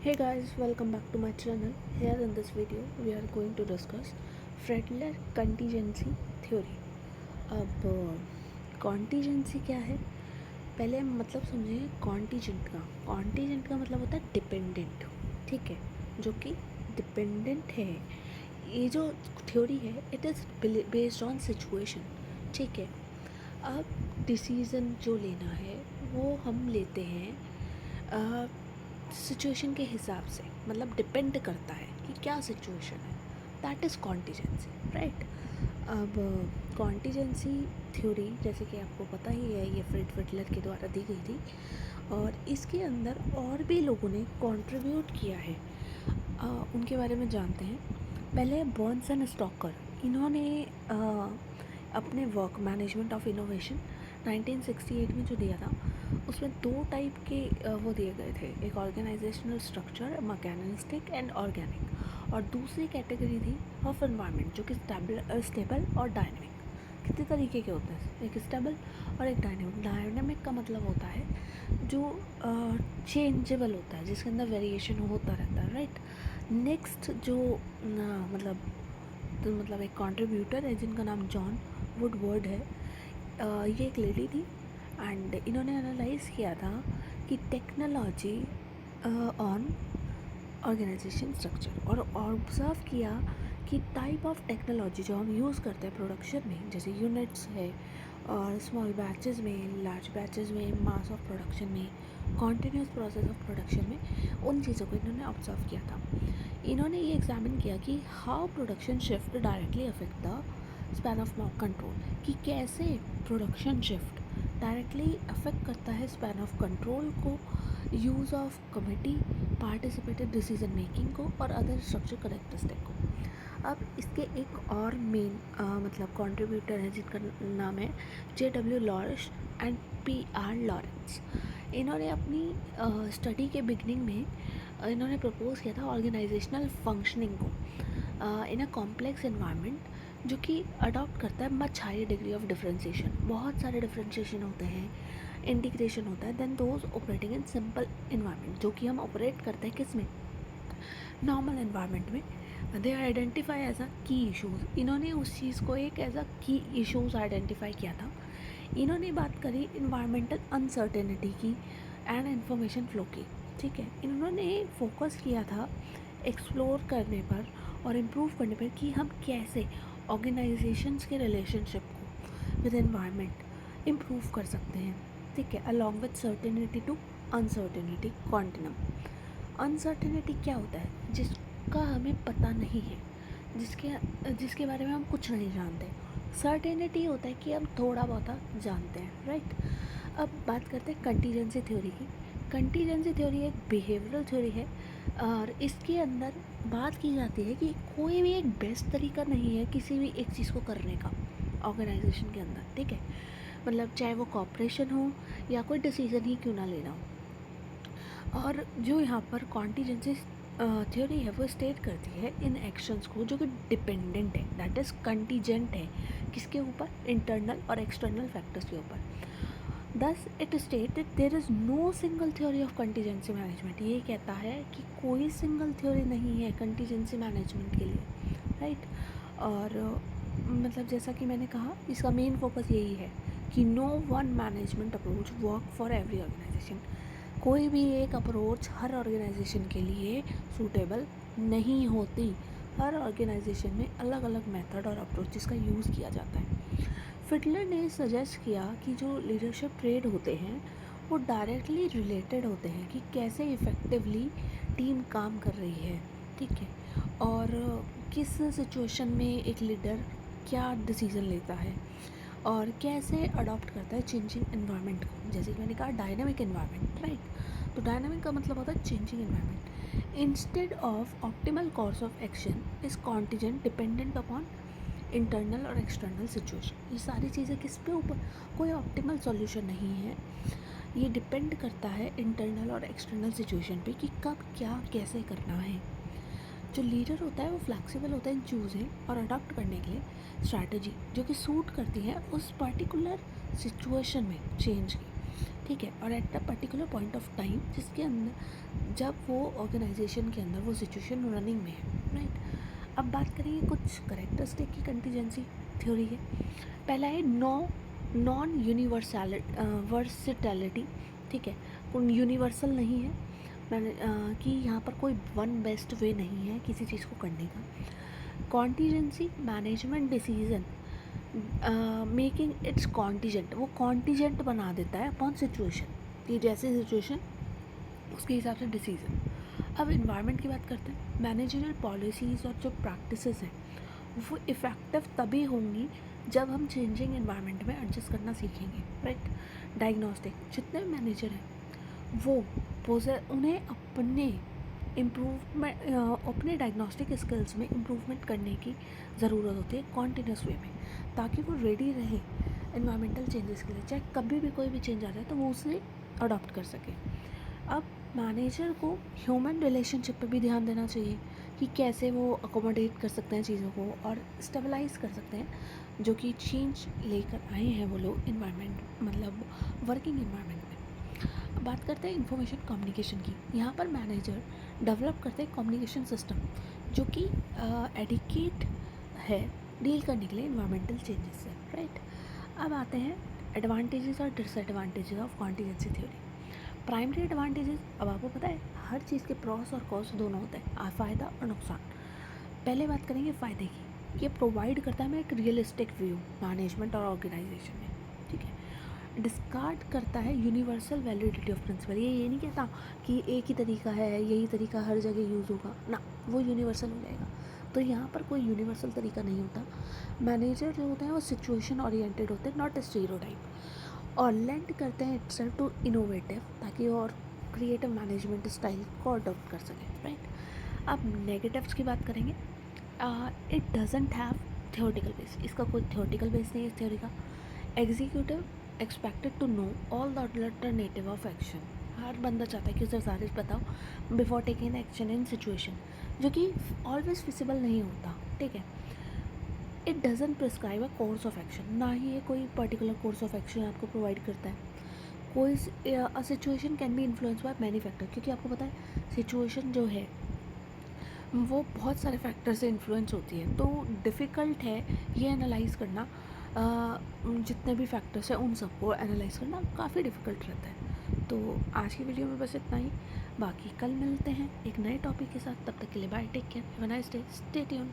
Hey guys, welcome back to my channel. Here in this video, we are going to discuss Friedler contingency theory. अब contingency क्या है? पहले मतलब समझिए contingent का मतलब होता है डिपेंडेंट, ठीक है, जो कि डिपेंडेंट है। ये जो थ्योरी है it is based on situation, ठीक है। अब डिसीज़न जो लेना है वो हम लेते हैं सिचुएशन के हिसाब से, मतलब डिपेंड करता है कि क्या सिचुएशन है। That is contingency, right. अब कॉन्टीजेंसी थ्योरी जैसे कि आपको पता ही है, ये फ्रिडलर के द्वारा दी गई थी और इसके अंदर और भी लोगों ने कंट्रीब्यूट किया है। उनके बारे में जानते हैं। पहले बर्न्स एंड स्टॉकर, इन्होंने अपने वर्क मैनेजमेंट ऑफ इनोवेशन 1968 में जो दिया था उसमें दो टाइप के वो दिए गए थे, एक organisational structure mechanistic and organic, और दूसरी कैटेगरी थी ऑफ एनवायरनमेंट जो कि स्टेबल और डायनेमिक। कितने तरीके के होते हैं, एक स्टेबल और एक डायनेमिक। डायनेमिक का मतलब होता है जो चेंजेबल होता है, जिसके अंदर वेरिएशन होता रहता है, राइट। नेक्स्ट जो मतलब एक कंट्रीब्यूटर है जिनका नाम जॉन वुडवर्ड है। ये एक लेडी थी एंड इन्होंने एनालाइज किया था कि टेक्नोलॉजी ऑन ऑर्गेनाइजेशन स्ट्रक्चर, और ऑब्ज़र्व किया कि टाइप ऑफ टेक्नोलॉजी जो हम यूज़ करते हैं प्रोडक्शन में, जैसे यूनिट्स है और स्मॉल बैचेस में, लार्ज बैचेस में, मास ऑफ प्रोडक्शन में, कॉन्टीन्यूस प्रोसेस ऑफ प्रोडक्शन में, उन चीज़ों को इन्होंने ऑब्ज़र्व किया था। इन्होंने ये एग्जामिन किया कि how production shift directly affect the span of control, कि कैसे प्रोडक्शन शिफ्ट डायरेक्टली अफेक्ट करता है स्पैन ऑफ कंट्रोल को, use of committee, participated decision making को और अदर स्ट्रक्चर करेक्टरिस्टिक को। अब इसके एक और मेन मतलब कंट्रीब्यूटर है जिनका नाम है J.W. Lorsch and P.R. Lawrence. इन्होंने अपनी स्टडी के बिगनिंग में इन्होंने प्रपोज किया था ऑर्गेनाइजेशनल फंक्शनिंग को इन अ कॉम्प्लेक्स एनवायरनमेंट, जो कि अडॉप्ट करता है much higher degree of differentiation. बहुत सारे डिफरेंशिएशन होते हैं, इंटीग्रेशन होता है, then those operating in simple environment, जो कि हम ऑपरेट करते हैं किस में, नॉर्मल इन्वायरमेंट में। दे आइडेंटिफाई एज अ की इशूज़। इन्होंने उस चीज़ को एक एज अ की इशूज़ आइडेंटिफाई किया था। इन्होंने बात करी इन्वायरमेंटल अनसर्टेनिटी की एंड इंफॉर्मेशन फ्लो की, ठीक है। इन्होंने फोकस किया था एक्सप्लोर करने पर और इम्प्रूव करने पर कि हम कैसे ऑर्गेनाइजेशंस के रिलेशनशिप को विद एनवायरनमेंट इम्प्रूव कर सकते हैं, ठीक है, along with certainty to uncertainty continuum. Uncertainty क्या होता है, जिसका हमें पता नहीं है, जिसके बारे में हम कुछ नहीं जानते। सर्टेनिटी होता है कि हम थोड़ा बहुत जानते हैं, राइट। अब बात करते हैं कंटीजेंसी थ्योरी की। कंटीजेंसी थ्योरी एक बिहेवियरल थ्योरी है और इसके अंदर बात की जाती है कि कोई भी एक बेस्ट तरीका नहीं है किसी भी एक चीज़ को करने का ऑर्गेनाइजेशन के अंदर, ठीक है। मतलब चाहे वो कॉपरेशन हो या कोई डिसीजन ही क्यों ना लेना हो। और जो यहाँ पर कॉन्टीजेंसी थ्योरी है वो स्टेट करती है इन एक्शंस को जो कि डिपेंडेंट है, दैट इज़ कंटीजेंट है, किसके ऊपर, इंटरनल और एक्सटर्नल फैक्टर्स के ऊपर। Thus it state there is no single theory of contingency management. ये कहता है कि कोई सिंगल थ्योरी नहीं है कंटीजेंसी मैनेजमेंट के लिए, राइट। और मतलब जैसा कि मैंने कहा, इसका मेन फोकस यही है कि no one management approach work for every organisation. कोई भी एक अप्रोच हर ऑर्गेनाइजेशन के लिए सूटेबल नहीं होती। हर ऑर्गेनाइजेशन में अलग अलग मेथड और अप्रोचेस का यूज़ किया जाता है। फिडलर ने सजेस्ट किया कि जो लीडरशिप ट्रेड होते हैं वो डायरेक्टली रिलेटेड होते हैं कि कैसे इफ़ेक्टिवली टीम काम कर रही है, ठीक है, और किस सिचुएशन में एक लीडर क्या डिसीज़न लेता है और कैसे अडॉप्ट करता है चेंजिंग एनवायरनमेंट को। जैसे कि मैंने कहा डायनामिक एनवायरनमेंट, राइट। तो डायनामिक का मतलब होता है changing environment. Instead of optimal course of action is contingent dependent upon internal और एक्सटर्नल सिचुएशन। ये सारी चीज़ें किस पे ऊपर, कोई ऑप्टिमल सॉल्यूशन नहीं है, ये डिपेंड करता है इंटरनल और एक्सटर्नल सिचुएशन पे कि कब क्या कैसे करना है। जो लीडर होता है वो फ्लेक्सिबल होता है चूजिंग और अडॉप्ट करने के लिए स्ट्रैटेजी जो कि सूट करती है उस पर्टिकुलर सिचुएशन में चेंज की। ठीक है, और at a particular point of time जिसके अंदर जब वो ऑर्गेनाइजेशन के अंदर वो सिचुएशन रनिंग में है, राइट। अब बात करेंगे कुछ करेक्टरिस्टिक की कंटीजेंसी थ्योरी है। पहला है नॉन वर्सिटैलिटी, ठीक है, कोई यूनिवर्सल नहीं है, मैंने कि यहाँ पर कोई वन बेस्ट वे नहीं है किसी चीज़ को करने का। Contingency management decision making it's contingent, वो कॉन्टीजेंट बना देता है अपॉन सिचुएशन, कि जैसे सिचुएशन उसके हिसाब से डिसीजन। अब इन्वायरमेंट की बात करते हैं। मैनेजरियल पॉलिसीज़ और जो प्रैक्टिसेस हैं वो इफ़ेक्टिव तभी होंगी जब हम चेंजिंग इन्वायरमेंट में एडजस्ट करना सीखेंगे, राइट। डायग्नोस्टिक, जितने मैनेजर हैं वो उन्हें अपने इम्प्रूवमेंट अपने डायग्नोस्टिक स्किल्स में इम्प्रूवमेंट करने की ज़रूरत होती है कॉन्टीन्यूस वे में, ताकि वो रेडी रहे इन्वायरमेंटल चेंजेस के लिए, चाहे कभी भी कोई भी चेंज आ जाए तो वो उसे अडॉप्ट कर सके। अब मैनेजर को ह्यूमन रिलेशनशिप पे भी ध्यान देना चाहिए कि कैसे वो अकोमोडेट कर सकते हैं चीज़ों को और स्टेबलाइज कर सकते हैं जो कि चेंज लेकर आए हैं वो लोग इन्वायरमेंट, मतलब वर्किंग इन्वायरमेंट में। अब बात करते हैं इंफॉर्मेशन कम्युनिकेशन की। यहाँ पर मैनेजर डेवलप करते हैं कम्युनिकेशन सिस्टम जो कि एडिकेट है डील करने के लिए इन्वायरमेंटल चेंजेस से, राइट। अब आते हैं एडवांटेजेस और disadvantages of contingency theory. Primary advantages, अब आपको पता है हर चीज़ के प्रॉस और कॉस्ट दोनों होते हैं, फ़ायदा और नुकसान। पहले बात करेंगे फ़ायदे की। ये प्रोवाइड करता है हमें एक रियलिस्टिक व्यू मैनेजमेंट और ऑर्गेनाइजेशन में, ठीक है। डिस्कार्ड करता है यूनिवर्सल वैलिडिटी ऑफ प्रिंसिपल, ये नहीं कहता कि एक ही तरीका है, यही तरीका हर जगह यूज़ होगा ना, वो यूनिवर्सल हो जाएगा। तो यहाँ पर कोई यूनिवर्सल तरीका नहीं होता। मैनेजर जो होते हैं वो सिचुएशन ओरिएंटेड होते हैं, नॉट स्टीरियोटाइप, और लेंड करते हैं इटसेल्फ टू इनोवेटिव, ताकि और क्रिएटिव मैनेजमेंट स्टाइल को अडॉप्ट कर सकें, राइट। अब नेगेटिव्स की बात करेंगे। It doesn't have theoretical base, इसका कोई थियोरेटिकल बेस नहीं है इस थ्योरी का। Executive expected to know all the alternative of action, हर बंदा चाहता है कि उसे सारे बताओ before taking action in situation, जो कि ऑलवेज फिजिबल नहीं होता, ठीक है। It doesn't prescribe a course of action, ना ही ये कोई पर्टिकुलर कोर्स ऑफ एक्शन आपको प्रोवाइड करता है। कोई situation can be influence by many factor, क्योंकि आपको पता है सिचुएशन जो है वो बहुत सारे फैक्टर से इन्फ्लुएंस होती है, तो डिफ़िकल्ट है ये एनालाइज करना, जितने भी फैक्टर्स हैं उन सबको एनालाइज करना काफ़ी डिफ़िकल्ट रहता है। तो आज की वीडियो में बस इतना ही, बाकी कल मिलते हैं एक नए टॉपिक के साथ, तब तक के लिए bye, take care, have a nice day, stay tuned.